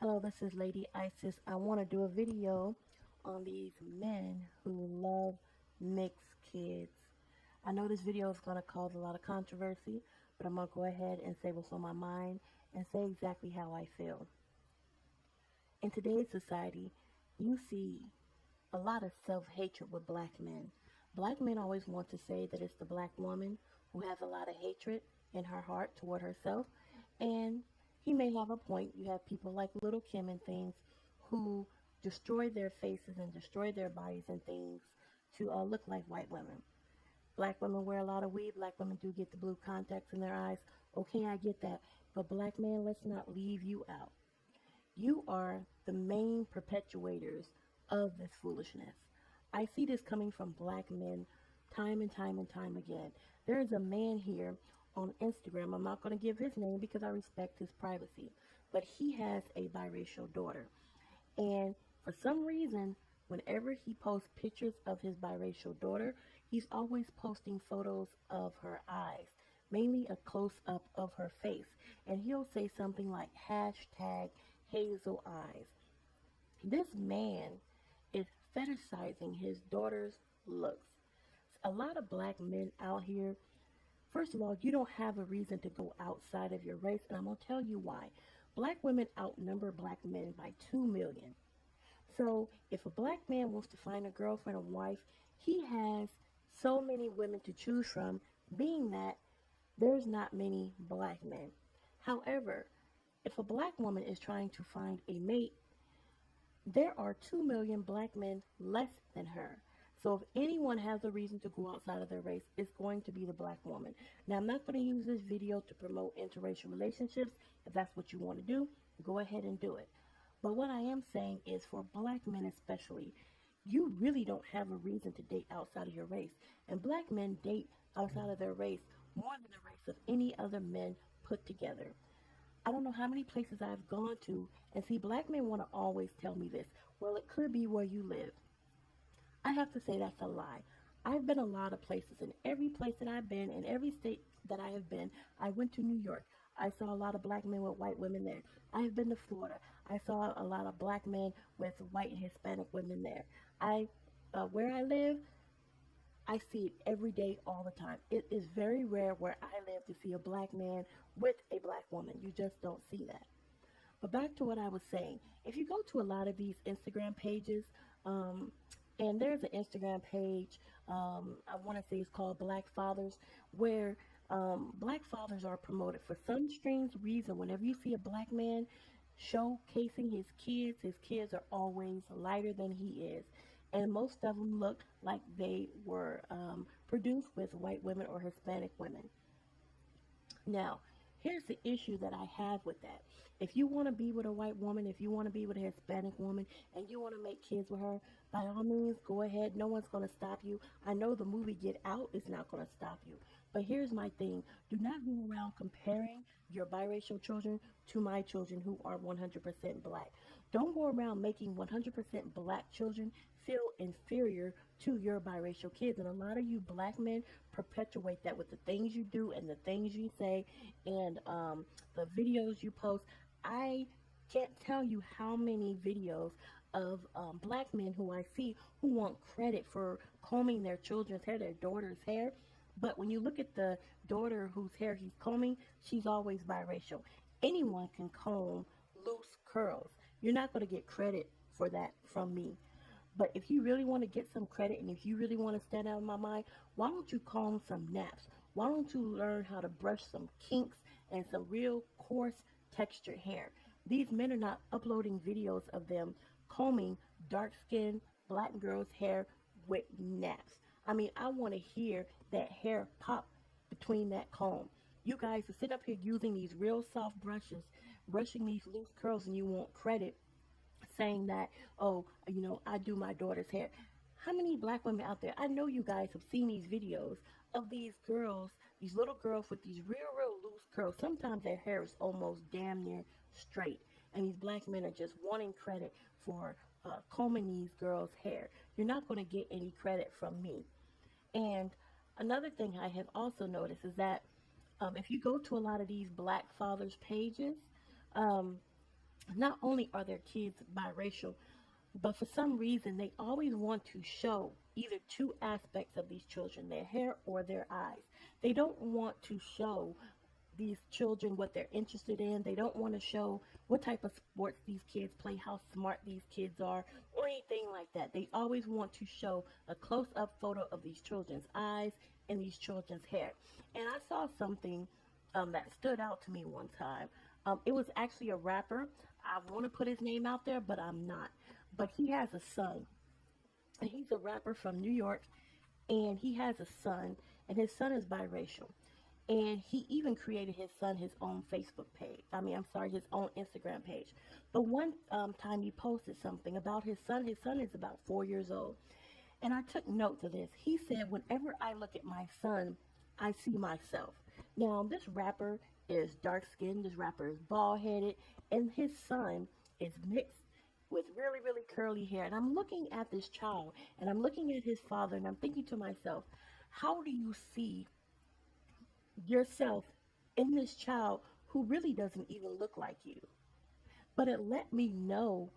Hello, this is Lady Isis. I want to do a video on these men who love mixed kids. I know this video is going to cause a lot of controversy, but I'm going to go ahead and say what's on my mind and say exactly how I feel. In today's society, you see a lot of self-hatred with black men. Black men always want to say that it's the black woman who has a lot of hatred in her heart toward herself, and he may have a point. You have people like Little Kim and things who destroy their faces and destroy their bodies and things to look like white women. Black women wear a lot of weave. Black women do get the blue contacts in their eyes. Okay, I get that. But black men, let's not leave you out. You are the main perpetuators of this foolishness. I see this coming from black men time and time and time again. There is a man here on Instagram. I'm not going to give his name because I respect his privacy, but he has a biracial daughter. And for some reason, whenever he posts pictures of his biracial daughter, he's always posting photos of her eyes, mainly a close up of her face. And he'll say something like hashtag hazel eyes. This man is fetishizing his daughter's looks. A lot of black men out here, first of all, you don't have a reason to go outside of your race, and I'm going to tell you why. Black women outnumber black men by 2 million. So if a black man wants to find a girlfriend or wife, he has so many women to choose from, being that there's not many black men. However, if a black woman is trying to find a mate, there are 2 million black men less than her. So if anyone has a reason to go outside of their race, it's going to be the black woman. Now, I'm not going to use this video to promote interracial relationships. If that's what you want to do, go ahead and do it. But what I am saying is for black men especially, you really don't have a reason to date outside of your race. And black men date outside of their race more than the race of any other men put together. I don't know how many places I've gone to, and see, black men want to always tell me this. Well, it could be where you live. I have to say that's a lie. I've been a lot of places, and every place that I've been, in every state that I have been, I went to New York. I saw a lot of black men with white women there. I have been to Florida. I saw a lot of black men with white and Hispanic women there. Where I live, I see it every day, all the time. It is very rare where I live to see a black man with a black woman. You just don't see that. But back to what I was saying. If you go to a lot of these Instagram pages, um, and there's an Instagram page, I want to say it's called Black Fathers, where black fathers are promoted. For some strange reason, whenever you see a black man showcasing his kids are always lighter than he is. And most of them look like they were produced with white women or Hispanic women. Now, here's the issue that I have with that. If you want to be with a white woman, if you want to be with a Hispanic woman, and you want to make kids with her, by all means, go ahead. No one's going to stop you. I know the movie Get Out is not going to stop you. But here's my thing. Do not go around comparing your biracial children to my children who are 100% black. Don't go around making 100% black children feel inferior to your biracial kids. And a lot of you black men perpetuate that with the things you do and the things you say and the videos you post. I can't tell you how many videos of black men who I see who want credit for combing their children's hair, their daughter's hair. But when you look at the daughter whose hair he's combing, she's always biracial. Anyone can comb loose curls. You're not going to get credit for that from me. But if you really want to get some credit and if you really want to stand out in my mind, why don't you comb some naps? Why don't you learn how to brush some kinks and some real coarse textured hair? These men are not uploading videos of them combing dark skinned black girls' hair with naps. I mean, I want to hear that hair pop between that comb. You guys are sitting up here using these real soft brushes, brushing these loose curls, and you want credit saying that, oh, I do my daughter's hair. How many black women out there? I know you guys have seen these videos of these girls, these little girls with these real loose curls. Sometimes their hair is almost damn near straight. And these black men are just wanting credit for combing these girls' hair. You're not going to get any credit from me. And another thing I have also noticed is that if you go to a lot of these black fathers pages, um, Not only are their kids biracial, but for some reason they always want to show either two aspects of these children, their hair or their eyes. They don't want to show these children what they're interested in. They don't want to show what type of sports these kids play, how smart these kids are, or anything like that. They always want to show a close up photo of these children's eyes and these children's hair. And I saw something that stood out to me one time. It was actually a rapper. I want to put his name out there, but I'm not. But he has a son, and he's a rapper from New York, and he has a son, and his son is biracial. And he even created his son his own Facebook page. I'm sorry, his own Instagram page. But one time he posted something about his son. His son is about 4 years old. And I took note of this. He said, whenever I look at my son, I see myself. Now, this rapper is dark skinned, this rapper is bald headed, and his son is mixed with really, really curly hair. And I'm looking at this child, and I'm looking at his father, and I'm thinking to myself, how do you see yourself in this child who really doesn't even look like you? But it let me know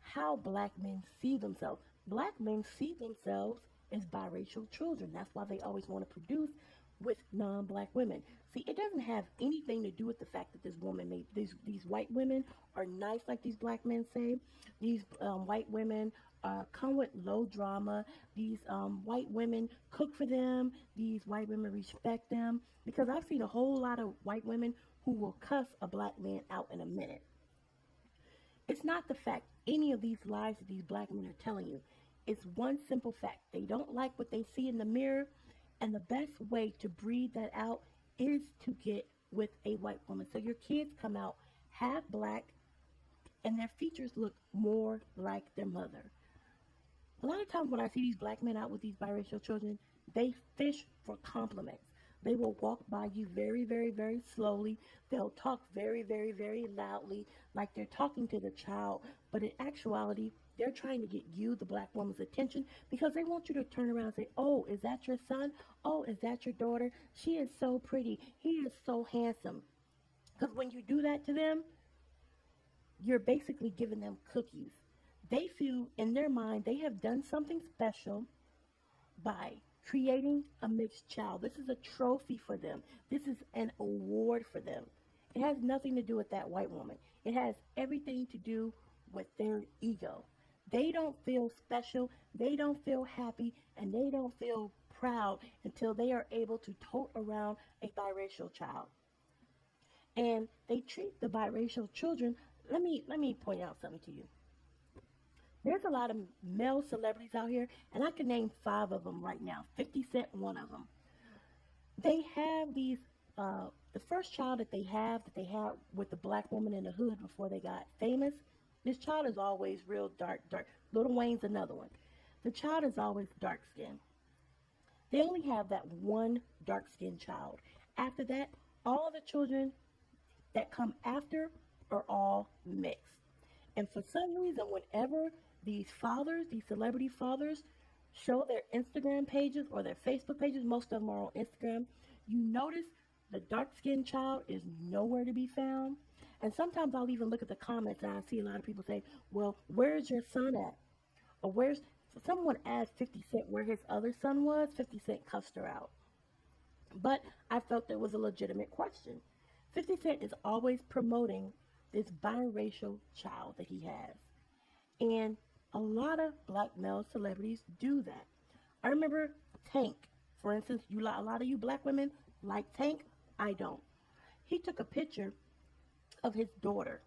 how black men see themselves. Black men see themselves as biracial children. That's why they always want to produce with non-black women. See, it doesn't have anything to do with the fact that this woman made these white women are nice, like these black men say. These white women come with low drama. These white women cook for them. These white women respect them. Because I've seen a whole lot of white women who will cuss a black man out in a minute. It's not the fact any of these lies that these black men are telling you. It's one simple fact. They don't like what they see in the mirror, and the best way to breed that out is to get with a white woman. So your kids come out half black, and their features look more like their mother. A lot of times when I see these black men out with these biracial children, they fish for compliments. They will walk by you very, very, very slowly. They'll talk very, very, very loudly, like they're talking to the child. But in actuality, they're trying to get you, the black woman's attention, because they want you to turn around and say, oh, is that your son? Oh, is that your daughter? She is so pretty. He is so handsome. Because when you do that to them, you're basically giving them cookies. They feel in their mind they have done something special by creating a mixed child. This is a trophy for them. This is an award for them. It has nothing to do with that white woman. It has everything to do with their ego. They don't feel special, they don't feel happy, and they don't feel proud until they are able to tote around a biracial child. And they treat the biracial children. Let me point out something to you. There's a lot of male celebrities out here, and I can name 5 of them right now. 50 Cent, one of them. They have these. The first child that they had with the black woman in the hood before they got famous. This child is always real dark, dark. Lil Wayne's another one. The child is always dark skinned. They only have that one dark skinned child. After that, all the children that come after are all mixed. And for some reason, whenever these fathers, these celebrity fathers, show their Instagram pages or their Facebook pages, most of them are on Instagram, you notice the dark skinned child is nowhere to be found. And sometimes I'll even look at the comments and I see a lot of people say, well, where's your son at? Or where's, someone asked 50 Cent where his other son was. 50 Cent cussed her out. But I felt there was a legitimate question. 50 Cent is always promoting this biracial child that he has. And a lot of black male celebrities do that. I remember Tank, for instance, a lot of you black women like Tank. I don't. He took a picture of his daughter.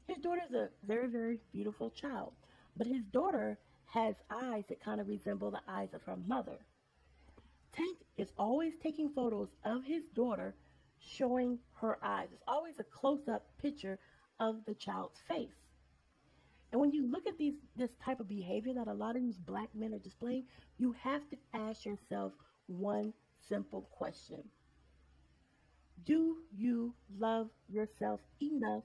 His daughter's a very, very beautiful child, but his daughter has eyes that kind of resemble the eyes of her mother. Tank is always taking photos of his daughter showing her eyes. It's always a close-up picture of the child's face. And when you look at this type of behavior that a lot of these black men are displaying, you have to ask yourself one simple question. Do you love yourself enough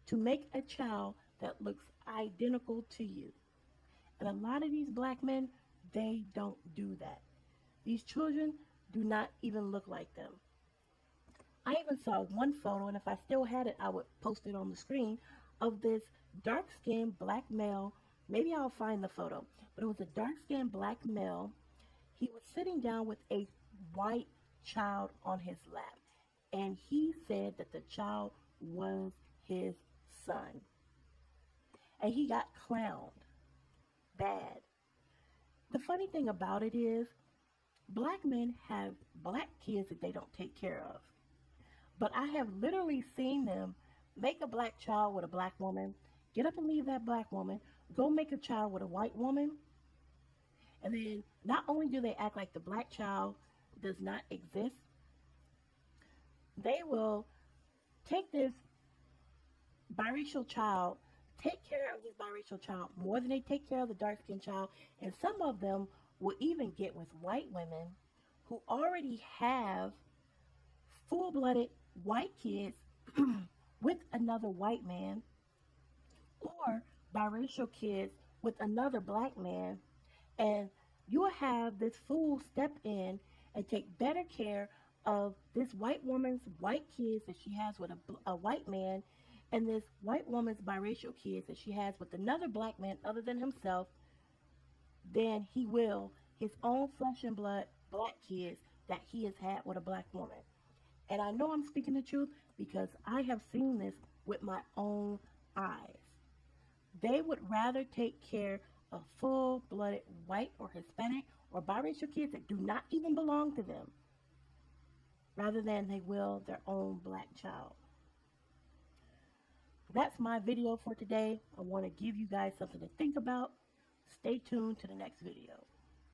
to make a child that looks identical to you? And a lot of these black men, they don't do that. These children do not even look like them. I even saw one photo, and if I still had it, I would post it on the screen, of this dark-skinned black male. Maybe I'll find the photo, but it was a dark-skinned black male. He was sitting down with a white child on his lap, and he said that the child was his son, and he got clowned bad. The funny thing about it is, black men have black kids that they don't take care of. But I have literally seen them make a black child with a black woman, get up and leave that black woman, go make a child with a white woman, and then not only do they act like the black child does not exist, they will take this biracial child, take care of this biracial child more than they take care of the dark skinned child, and some of them will even get with white women who already have full blooded white kids with another white man, or biracial kids with another black man, and you'll have this fool step in and take better care of this white woman's white kids that she has with a white man, and this white woman's biracial kids that she has with another black man other than himself, than he will his own flesh and blood black kids that he has had with a black woman. And I know I'm speaking the truth because I have seen this with my own eyes. They would rather take care of full-blooded white or Hispanic or biracial kids that do not even belong to them rather than they will their own black child. That's my video for today. I want to give you guys something to think about. Stay tuned to the next video.